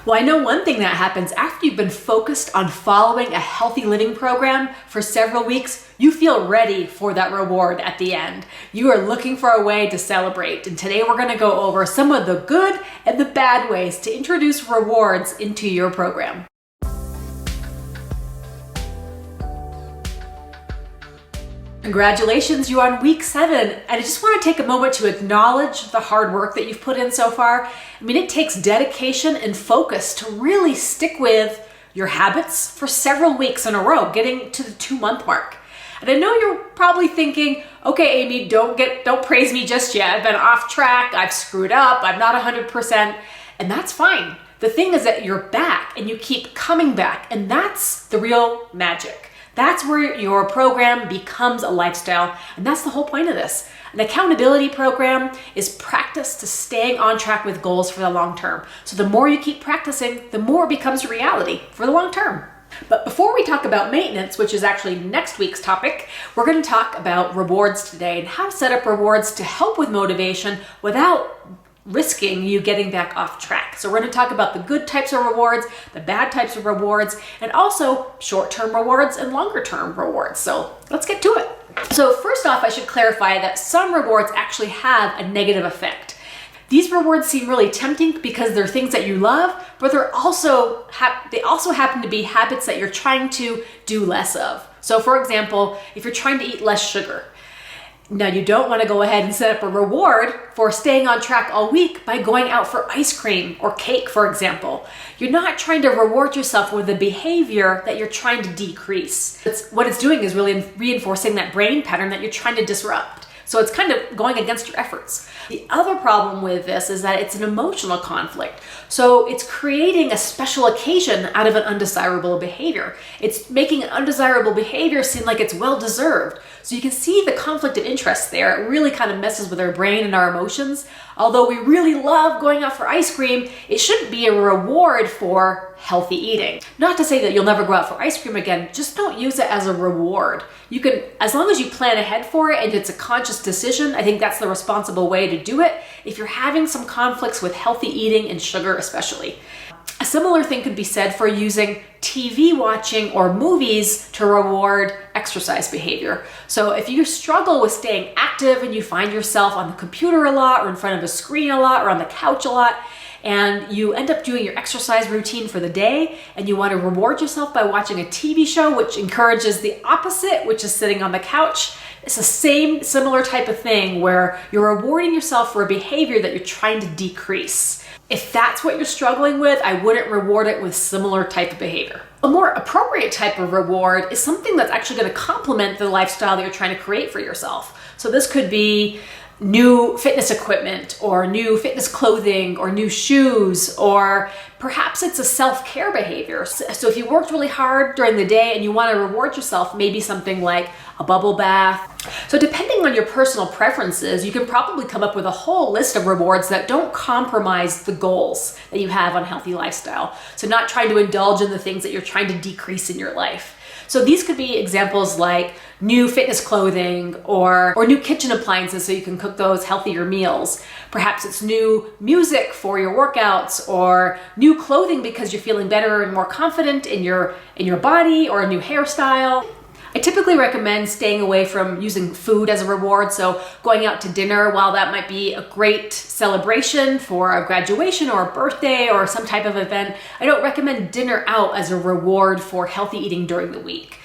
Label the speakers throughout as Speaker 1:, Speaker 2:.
Speaker 1: Well, I know one thing that happens after you've been focused on following a healthy living program for several weeks, you feel ready for that reward at the end. You are looking for a way to celebrate. And today we're going to go over some of the good and the bad ways to introduce rewards into your program. Congratulations, you're on week 7, and I just want to take a moment to acknowledge the hard work that you've put in so far. I mean, it takes dedication and focus to really stick with your habits for several weeks in a row, getting to the 2-month mark. And I know you're probably thinking, okay, Amy, don't praise me just yet. I've been off track, I've screwed up, I'm not 100%, and that's fine. The thing is that you're back and you keep coming back, and that's the real magic. That's where your program becomes a lifestyle, and that's the whole point of this. An accountability program is practice to staying on track with goals for the long term. So the more you keep practicing, the more it becomes a reality for the long term. But before we talk about maintenance, which is actually next week's topic, we're going to talk about rewards today and how to set up rewards to help with motivation without risking you getting back off track. So we're going to talk about the good types of rewards, the bad types of rewards, and also short-term rewards and longer-term rewards. So let's get to it. So first off, I should clarify that some rewards actually have a negative effect. These rewards seem really tempting because they're things that you love, but they also happen to be habits that you're trying to do less of. So for example, if you're trying to eat less sugar, now, you don't want to go ahead and set up a reward for staying on track all week by going out for ice cream or cake, for example. You're not trying to reward yourself with a behavior that you're trying to decrease. What it's doing is really reinforcing that brain pattern that you're trying to disrupt. So it's kind of going against your efforts. The other problem with this is that it's an emotional conflict. So it's creating a special occasion out of an undesirable behavior. It's making an undesirable behavior seem like it's well-deserved. So you can see the conflict of interest there. It really kind of messes with our brain and our emotions. Although we really love going out for ice cream, it shouldn't be a reward for healthy eating. Not to say that you'll never go out for ice cream again, just don't use it as a reward. You can, as long as you plan ahead for it and it's a conscious decision, I think that's the responsible way to do it if you're having some conflicts with healthy eating and sugar especially. A similar thing could be said for using TV watching or movies to reward exercise behavior. So if you struggle with staying active and you find yourself on the computer a lot or in front of a screen a lot or on the couch a lot, and you end up doing your exercise routine for the day and you want to reward yourself by watching a TV show which encourages the opposite, which is sitting on the couch, it's the same similar type of thing where you're rewarding yourself for a behavior that you're trying to decrease. If that's what you're struggling with, I wouldn't reward it with similar type of behavior. A more appropriate type of reward is something that's actually going to complement the lifestyle that you're trying to create for yourself. So this could be new fitness equipment or new fitness clothing or new shoes, or perhaps it's a self-care behavior. So if you worked really hard during the day and you want to reward yourself, maybe something like a bubble bath. So depending on your personal preferences, you can probably come up with a whole list of rewards that don't compromise the goals that you have on healthy lifestyle. So not trying to indulge in the things that you're trying to decrease in your life. So these could be examples like new fitness clothing or new kitchen appliances so you can cook those healthier meals. Perhaps it's new music for your workouts or new clothing because you're feeling better and more confident in your body, or a new hairstyle. I typically recommend staying away from using food as a reward. So going out to dinner, while that might be a great celebration for a graduation or a birthday or some type of event, I don't recommend dinner out as a reward for healthy eating during the week.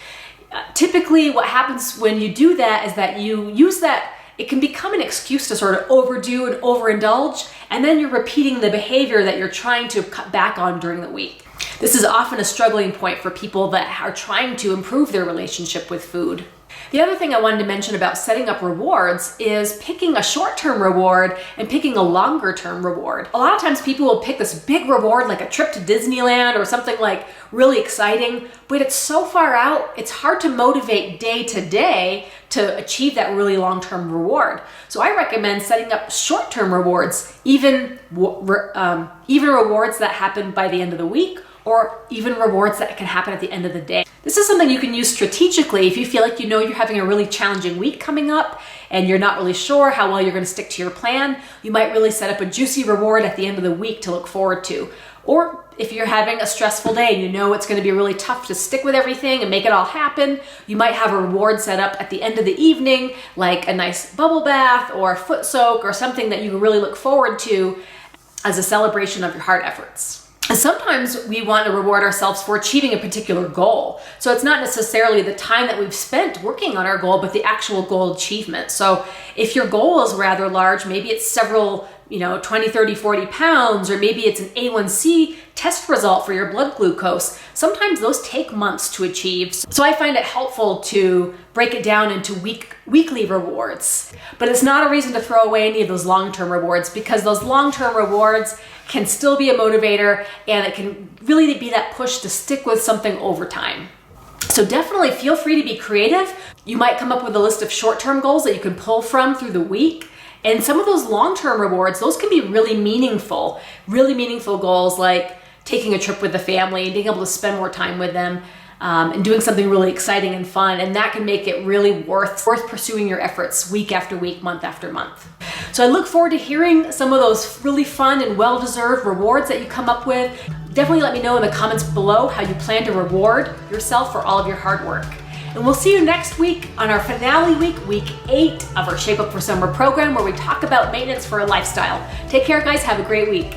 Speaker 1: Typically what happens when you do that is that you use that, it can become an excuse to sort of overdo and overindulge, and then you're repeating the behavior that you're trying to cut back on during the week. This is often a struggling point for people that are trying to improve their relationship with food. The other thing I wanted to mention about setting up rewards is picking a short-term reward and picking a longer-term reward. A lot of times people will pick this big reward like a trip to Disneyland or something like really exciting, but it's so far out, it's hard to motivate day to day to achieve that really long-term reward. So I recommend setting up short-term rewards, even rewards that happen by the end of the week, or even rewards that can happen at the end of the day. This is something you can use strategically if you feel like you're having a really challenging week coming up and you're not really sure how well you're going to stick to your plan. You might really set up a juicy reward at the end of the week to look forward to. Or if you're having a stressful day and you know it's going to be really tough to stick with everything and make it all happen, you might have a reward set up at the end of the evening, like a nice bubble bath or a foot soak or something that you can really look forward to as a celebration of your hard efforts. And sometimes we want to reward ourselves for achieving a particular goal. So it's not necessarily the time that we've spent working on our goal, but the actual goal achievement. So if your goal is rather large, maybe it's several 20, 30, 40 pounds, or maybe it's an A1C test result for your blood glucose. Sometimes those take months to achieve. So I find it helpful to break it down into weekly rewards. But it's not a reason to throw away any of those long-term rewards, because those long-term rewards can still be a motivator, and it can really be that push to stick with something over time. So definitely feel free to be creative. You might come up with a list of short-term goals that you can pull from through the week. And some of those long-term rewards, those can be really meaningful goals, like taking a trip with the family and being able to spend more time with them, and doing something really exciting and fun. And that can make it really worth pursuing your efforts week after week, month after month. So I look forward to hearing some of those really fun and well-deserved rewards that you come up with. Definitely let me know in the comments below how you plan to reward yourself for all of your hard work. And we'll see you next week on our finale week, week 8 of our Shape Up for Summer program, where we talk about maintenance for a lifestyle. Take care, guys. Have a great week.